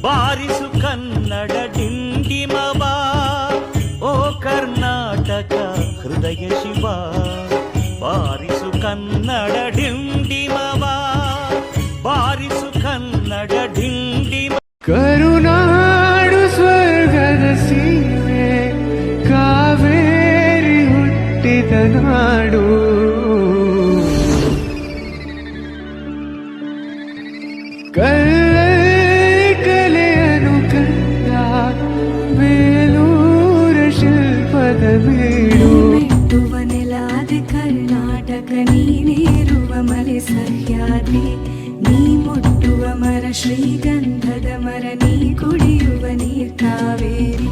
ಬಾರಿಸು ಕನ್ನಡ ಡಿಂಡಿಮವ ಓ ಕರ್ನಾಟಕ ಹೃದಯ ಶಿವ ಬಾರಿಸು ಕನ್ನಡ ಡಿಂಡಿಮವ ಬಾರಿಸು ಕನ್ನಡ ಡಿಂಡಿಮ ಕರುನಾಡು ಸ್ವರ್ಗದ ಸೀಮೆ ಕಾವೇರಿ ಹುಟ್ಟಿದ ನಾಡು ಕಲೆಯನ್ನು ಕಂದ ಬೇಲೂರ ಶಿಲ್ಪದ ಬೀಡು ಮೆಟ್ಟುವ ನೆಲಾದೆ ಕರ್ನಾಟಕ ನೀನೇರುವ ಮಲೆ ಸಹ್ಯಾದ್ರಿ ನೀ ಮುಟ್ಟುವ ಮರ ಶ್ರೀಗಂಧದ ಮರ ನೀ ಕುಡಿಯುವ ನೀರ್ ಕಾವೇರಿ